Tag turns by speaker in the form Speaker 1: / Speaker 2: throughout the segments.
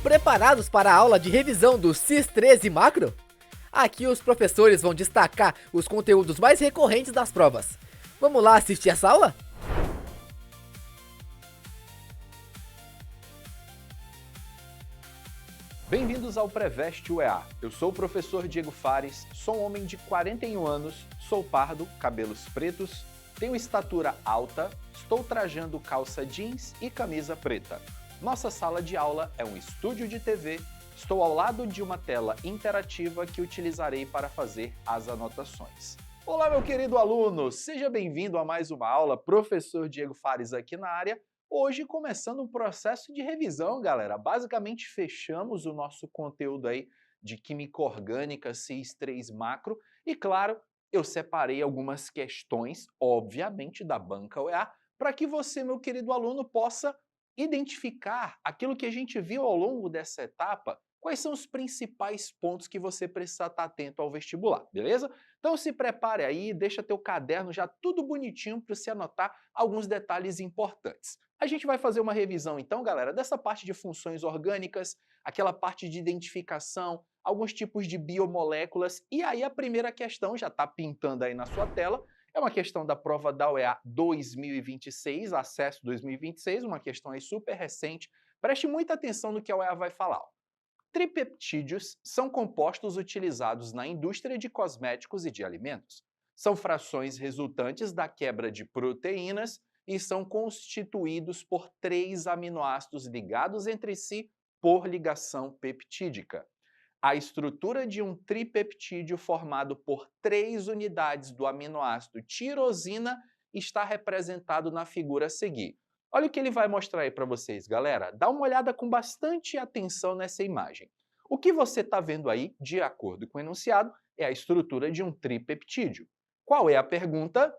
Speaker 1: preparados para a aula de revisão do CIS-13 Macro? Aqui os professores vão destacar os conteúdos mais recorrentes das provas. Vamos lá assistir essa aula?
Speaker 2: Bem-vindos ao Preveste UEA. Eu sou o professor Diego Fares, sou um homem de 41 anos, sou pardo, cabelos pretos, tenho estatura alta, estou trajando calça jeans e camisa preta. Nossa sala de aula é um estúdio de TV, estou ao lado de uma tela interativa que utilizarei para fazer as anotações. Olá, meu querido aluno, seja bem-vindo a mais uma aula, professor Diego Fares aqui na área. Hoje começando um processo de revisão, galera. Basicamente fechamos o nosso conteúdo aí de Química Orgânica, CIS-3 Macro e, claro, eu separei algumas questões, obviamente, da banca UEA, para que você, meu querido aluno, possa identificar aquilo que a gente viu ao longo dessa etapa, quais são os principais pontos que você precisa estar atento ao vestibular, beleza? Então se prepare aí, deixa teu caderno já tudo bonitinho para você anotar alguns detalhes importantes. A gente vai fazer uma revisão então, galera, dessa parte de funções orgânicas, aquela parte de identificação, alguns tipos de biomoléculas, e aí a primeira questão já está pintando aí na sua tela, é uma questão da prova da UEA 2026, acesso 2026, uma questão aí super recente. Preste muita atenção no que a UEA vai falar. Tripeptídeos são compostos utilizados na indústria de cosméticos e de alimentos. São frações resultantes da quebra de proteínas e são constituídos por 3 aminoácidos ligados entre si por ligação peptídica. A estrutura de um tripeptídeo formado por 3 unidades do aminoácido tirosina está representado na figura a seguir. Olha o que ele vai mostrar aí para vocês, galera. Dá uma olhada com bastante atenção nessa imagem. O que você está vendo aí, de acordo com o enunciado, é a estrutura de um tripeptídeo. Qual é a pergunta?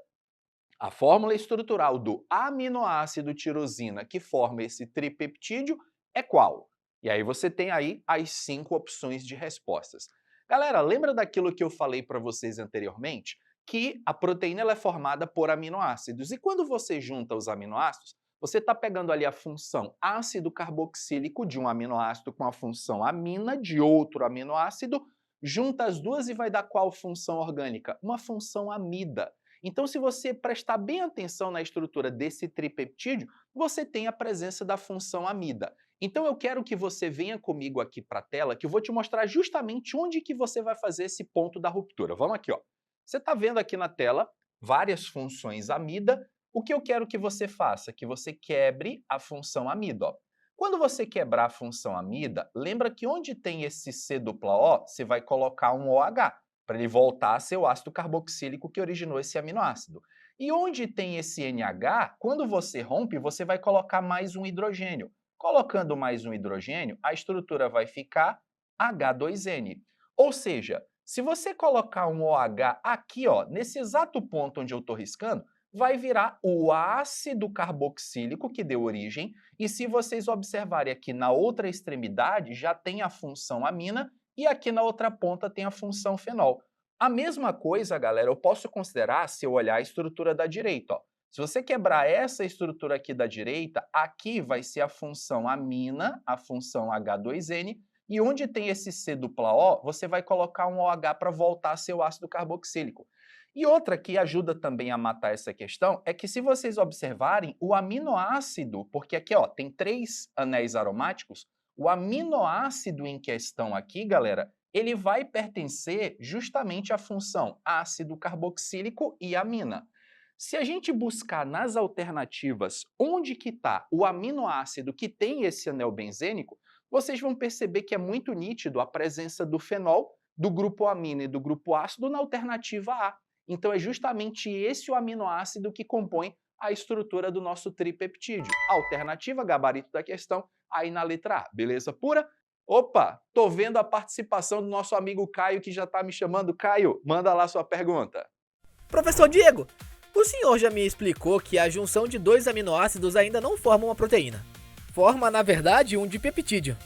Speaker 2: A fórmula estrutural do aminoácido tirosina que forma esse tripeptídeo é qual? E aí você tem aí as 5 opções de respostas. Galera, lembra daquilo que eu falei para vocês anteriormente? Que a proteína ela é formada por aminoácidos. E quando você junta os aminoácidos, você está pegando ali a função ácido carboxílico de um aminoácido com a função amina de outro aminoácido, junta as duas e vai dar qual função orgânica? Uma função amida. Então, se você prestar bem atenção na estrutura desse tripeptídeo, você tem a presença da função amida. Então, eu quero que você venha comigo aqui para a tela, que eu vou te mostrar justamente onde que você vai fazer esse ponto da ruptura. Vamos aqui, ó. Você está vendo aqui na tela várias funções amida. O que eu quero que você faça? Que você quebre a função amida. Ó. Quando você quebrar a função amida, lembra que onde tem esse C-O, você vai colocar um OH, para ele voltar a ser o ácido carboxílico que originou esse aminoácido. E onde tem esse NH, quando você rompe, você vai colocar mais um hidrogênio. Colocando mais um hidrogênio, a estrutura vai ficar H2N. Ou seja, se você colocar um OH aqui, ó, nesse exato ponto onde eu estou riscando, vai virar o ácido carboxílico que deu origem, e se vocês observarem aqui na outra extremidade, já tem a função amina, e aqui na outra ponta tem a função fenol. A mesma coisa, galera, eu posso considerar se eu olhar a estrutura da direita, ó. Se você quebrar essa estrutura aqui da direita, aqui vai ser a função amina, a função H2N, e onde tem esse C-O, você vai colocar um OH para voltar a ser o ácido carboxílico. E outra que ajuda também a matar essa questão é que se vocês observarem, o aminoácido, porque aqui ó, tem 3 anéis aromáticos, o aminoácido em questão aqui, galera, ele vai pertencer justamente à função ácido carboxílico e amina. Se a gente buscar nas alternativas onde que está o aminoácido que tem esse anel benzênico, vocês vão perceber que é muito nítido a presença do fenol, do grupo amina e do grupo ácido na alternativa A. Então é justamente esse o aminoácido que compõe a estrutura do nosso tripeptídeo. Alternativa, gabarito da questão, aí na letra A. Beleza pura? Opa, tô vendo a participação do nosso amigo Caio que já está me chamando. Caio, manda lá sua pergunta.
Speaker 1: Professor Diego, o senhor já me explicou que a junção de 2 aminoácidos ainda não forma uma proteína. Forma, na verdade, um dipeptídeo.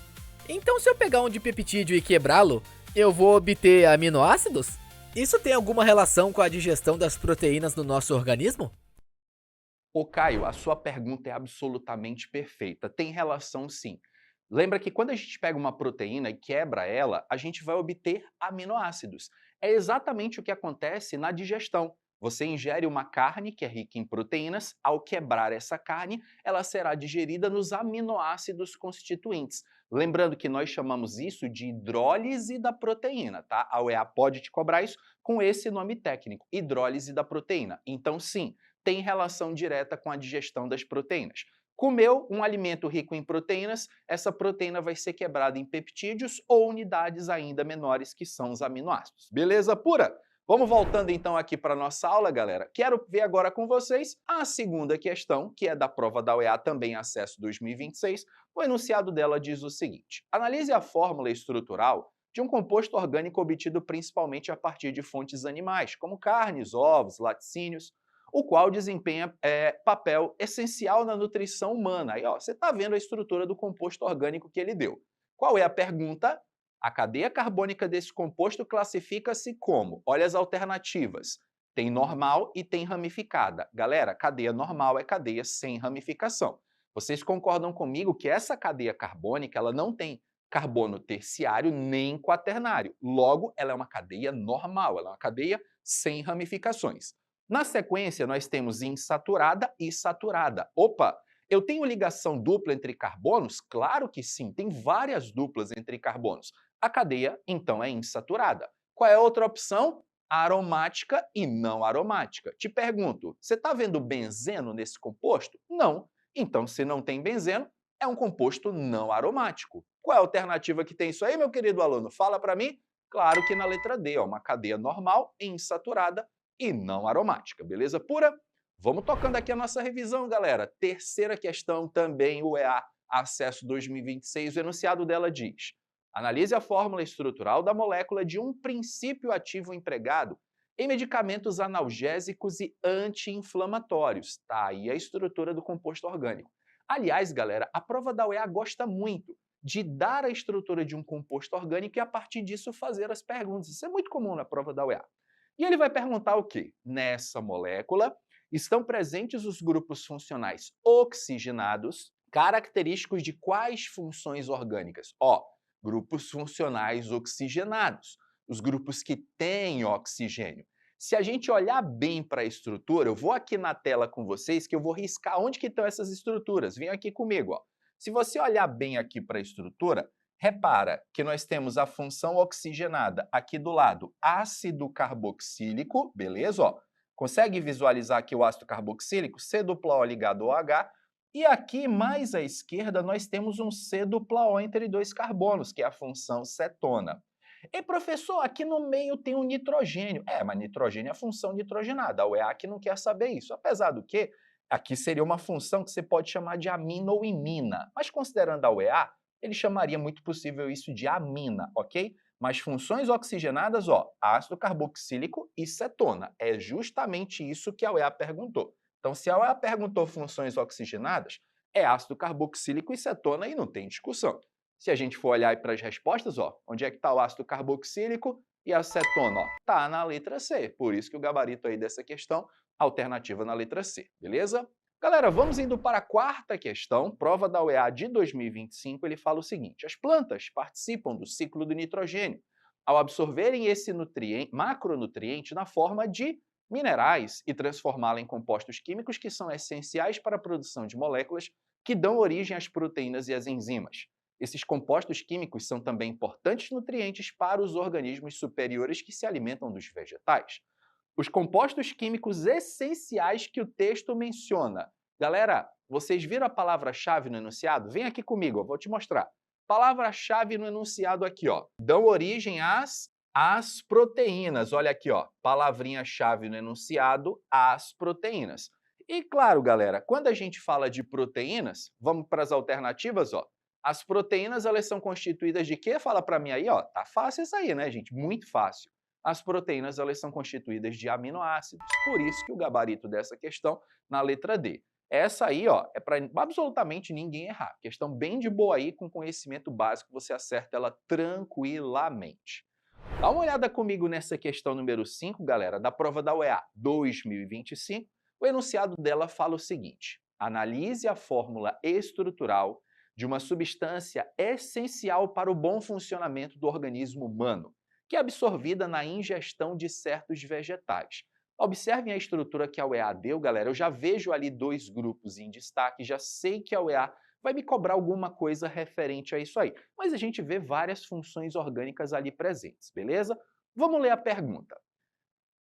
Speaker 1: Então, se eu pegar um dipeptídeo e quebrá-lo, eu vou obter aminoácidos? Isso tem alguma relação com a digestão das proteínas no nosso organismo?
Speaker 2: Ô Caio, a sua pergunta é absolutamente perfeita. Tem relação sim. Lembra que quando a gente pega uma proteína e quebra ela, a gente vai obter aminoácidos. É exatamente o que acontece na digestão. Você ingere uma carne que é rica em proteínas, ao quebrar essa carne, ela será digerida nos aminoácidos constituintes. Lembrando que nós chamamos isso de hidrólise da proteína, tá? A UEA pode te cobrar isso com esse nome técnico, hidrólise da proteína. Então, sim, tem relação direta com a digestão das proteínas. Comeu um alimento rico em proteínas, essa proteína vai ser quebrada em peptídeos ou unidades ainda menores, que são os aminoácidos. Beleza pura? Vamos voltando então aqui para a nossa aula, galera. Quero ver agora com vocês a segunda questão, que é da prova da UEA, também acesso 2026. O enunciado dela diz o seguinte: analise a fórmula estrutural de um composto orgânico obtido principalmente a partir de fontes animais, como carnes, ovos, laticínios, o qual desempenha papel essencial na nutrição humana. Aí, ó, você está vendo a estrutura do composto orgânico que ele deu. Qual é a pergunta? A cadeia carbônica desse composto classifica-se como? Olha as alternativas. Tem normal e tem ramificada. Galera, cadeia normal é cadeia sem ramificação. Vocês concordam comigo que essa cadeia carbônica ela não tem carbono terciário nem quaternário. Logo, ela é uma cadeia normal, ela é uma cadeia sem ramificações. Na sequência, nós temos insaturada e saturada. Opa, eu tenho ligação dupla entre carbonos? Claro que sim, tem várias duplas entre carbonos. A cadeia, então, é insaturada. Qual é a outra opção? Aromática e não aromática. Te pergunto, você está vendo benzeno nesse composto? Não. Então, se não tem benzeno, é um composto não aromático. Qual é a alternativa que tem isso aí, meu querido aluno? Fala para mim. Claro que na letra D, ó, uma cadeia normal, insaturada e não aromática, beleza pura? Vamos tocando aqui a nossa revisão, galera. Terceira questão também, o EA, acesso 2026, o enunciado dela diz: analise a fórmula estrutural da molécula de um princípio ativo empregado em medicamentos analgésicos e anti-inflamatórios. Tá aí a estrutura do composto orgânico. Aliás, galera, a prova da UEA gosta muito de dar a estrutura de um composto orgânico e, a partir disso, fazer as perguntas. Isso é muito comum na prova da UEA. E ele vai perguntar o quê? Nessa molécula estão presentes os grupos funcionais oxigenados, característicos de quais funções orgânicas? Ó, grupos funcionais oxigenados, os grupos que têm oxigênio. Se a gente olhar bem para a estrutura, eu vou aqui na tela com vocês que eu vou riscar onde que estão essas estruturas. Vem aqui comigo, ó. Se você olhar bem aqui para a estrutura, repara que nós temos a função oxigenada aqui do lado, ácido carboxílico, beleza? Ó, consegue visualizar aqui o ácido carboxílico? C-O ligado ao H. E aqui, mais à esquerda, nós temos um C-O entre dois carbonos, que é a função cetona. E, professor, aqui no meio tem um nitrogênio. Mas nitrogênio é a função nitrogenada. A UEA aqui não quer saber isso. Apesar do que, aqui seria uma função que você pode chamar de amina ou imina. Mas considerando a UEA, ele chamaria muito possível isso de amina, ok? Mas funções oxigenadas, ó, ácido carboxílico e cetona. É justamente isso que a UEA perguntou. Então, se a UEA perguntou funções oxigenadas, é ácido carboxílico e cetona e não tem discussão. Se a gente for olhar para as respostas, ó, onde é que está o ácido carboxílico e a cetona? Está na letra C. Por isso que o gabarito aí dessa questão, alternativa na letra C, beleza? Galera, vamos indo para a quarta questão, prova da UEA de 2025, ele fala o seguinte: as plantas participam do ciclo do nitrogênio ao absorverem esse macronutriente na forma de minerais e transformá-lo em compostos químicos que são essenciais para a produção de moléculas que dão origem às proteínas e às enzimas. Esses compostos químicos são também importantes nutrientes para os organismos superiores que se alimentam dos vegetais. Os compostos químicos essenciais que o texto menciona. Galera, vocês viram a palavra-chave no enunciado? Vem aqui comigo, eu vou te mostrar. Palavra-chave no enunciado aqui, ó. Dão origem às proteínas. Olha aqui, ó. Palavrinha-chave no enunciado, às proteínas. E claro, galera, quando a gente fala de proteínas, vamos para as alternativas, ó. As proteínas, elas são constituídas de quê? Fala para mim aí, ó. Tá fácil isso aí, né, gente? Muito fácil. As proteínas, elas são constituídas de aminoácidos. Por isso que o gabarito dessa questão na letra D. Essa aí, ó, é para absolutamente ninguém errar. Questão bem de boa aí, com conhecimento básico, você acerta ela tranquilamente. Dá uma olhada comigo nessa questão número 5, galera, da prova da UEA 2025. O enunciado dela fala o seguinte: analise a fórmula estrutural de uma substância essencial para o bom funcionamento do organismo humano, que é absorvida na ingestão de certos vegetais. Observem a estrutura que a UEA deu, galera. Eu já vejo ali 2 grupos em destaque, já sei que a UEA vai me cobrar alguma coisa referente a isso aí. Mas a gente vê várias funções orgânicas ali presentes, beleza? Vamos ler a pergunta.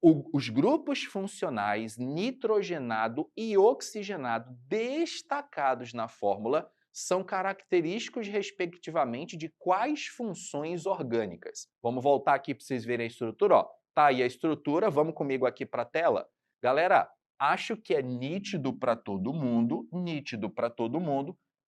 Speaker 2: Os grupos funcionais nitrogenado e oxigenado destacados na fórmula são característicos, respectivamente, de quais funções orgânicas? Vamos voltar aqui para vocês verem a estrutura, ó. Tá aí a estrutura, vamos comigo aqui para a tela. Galera, acho que é nítido para todo mundo,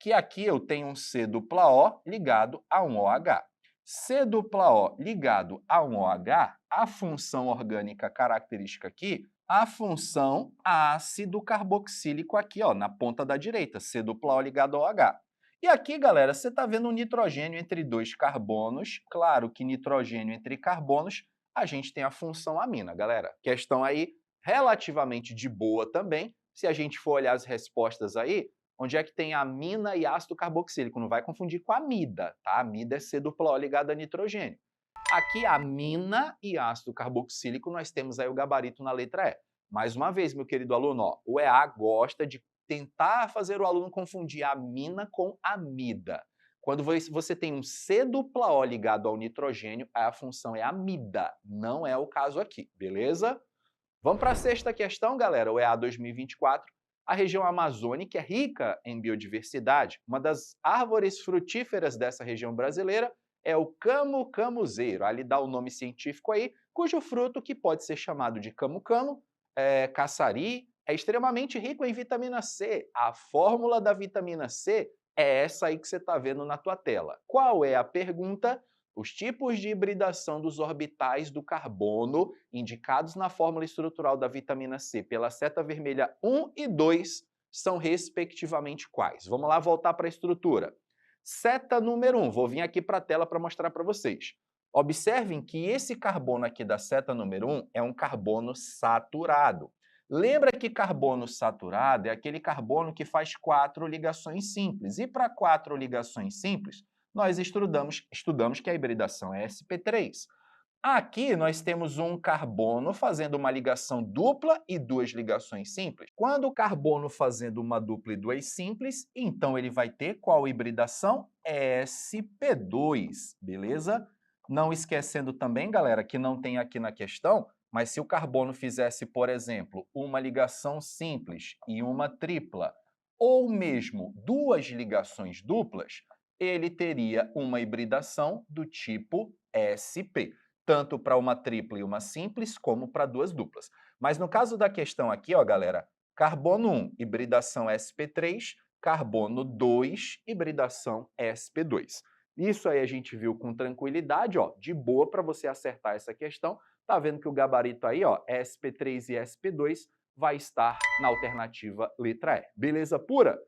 Speaker 2: que aqui eu tenho um C dupla O ligado a um OH. C dupla O ligado a um OH, a função orgânica característica aqui, a função ácido carboxílico aqui, ó, na ponta da direita, C dupla O ligado ao OH. E aqui, galera, você está vendo um nitrogênio entre 2 carbonos. Claro que nitrogênio entre carbonos, a gente tem a função amina, galera. Questão aí relativamente de boa também. Se a gente for olhar as respostas aí, onde é que tem amina e ácido carboxílico? Não vai confundir com amida, tá? Amida é C dupla O ligada a nitrogênio. Aqui, amina e ácido carboxílico, nós temos aí o gabarito na letra E. Mais uma vez, meu querido aluno, ó, o EA gosta de tentar fazer o aluno confundir amina com amida. Quando você tem um C dupla O ligado ao nitrogênio, a função é amida. Não é o caso aqui, beleza? Vamos para a 6ª questão, galera, o EA 2024. A região amazônica é rica em biodiversidade. Uma das árvores frutíferas dessa região brasileira é o camu-camuzeiro. Ali dá o nome científico aí, cujo fruto, que pode ser chamado de camu-camu, caçari, é extremamente rico em vitamina C. A fórmula da vitamina C é essa aí que você está vendo na tua tela. Qual é a pergunta? Os tipos de hibridação dos orbitais do carbono indicados na fórmula estrutural da vitamina C pela seta vermelha 1 e 2 são respectivamente quais? Vamos lá voltar para a estrutura. Seta número 1, vou vir aqui para a tela para mostrar para vocês. Observem que esse carbono aqui da seta número 1 é um carbono saturado. Lembra que carbono saturado é aquele carbono que faz 4 ligações simples. E para 4 ligações simples, nós estudamos que a hibridação é sp3. Aqui nós temos um carbono fazendo uma ligação dupla e 2 ligações simples. Quando o carbono fazendo uma dupla e 2 simples, então ele vai ter qual hibridação? sp2, beleza? Não esquecendo também, galera, que não tem aqui na questão, mas se o carbono fizesse, por exemplo, uma ligação simples e uma tripla, ou mesmo 2 ligações duplas, ele teria uma hibridação do tipo sp, tanto para uma tripla e uma simples, como para 2 duplas. Mas no caso da questão aqui, ó, galera, carbono 1, hibridação sp3, carbono 2, hibridação sp2. Isso aí a gente viu com tranquilidade, ó, de boa para você acertar essa questão. Tá vendo que o gabarito aí, ó, sp3 e sp2, vai estar na alternativa letra E. Beleza pura?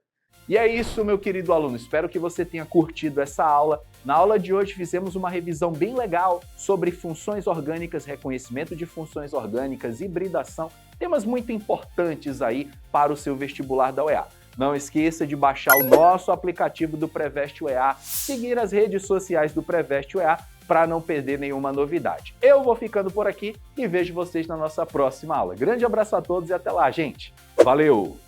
Speaker 2: E é isso, meu querido aluno. Espero que você tenha curtido essa aula. Na aula de hoje fizemos uma revisão bem legal sobre funções orgânicas, reconhecimento de funções orgânicas, hibridação, temas muito importantes aí para o seu vestibular da UEA. Não esqueça de baixar o nosso aplicativo do Preveste UEA, seguir as redes sociais do Preveste UEA para não perder nenhuma novidade. Eu vou ficando por aqui e vejo vocês na nossa próxima aula. Grande abraço a todos e até lá, gente. Valeu!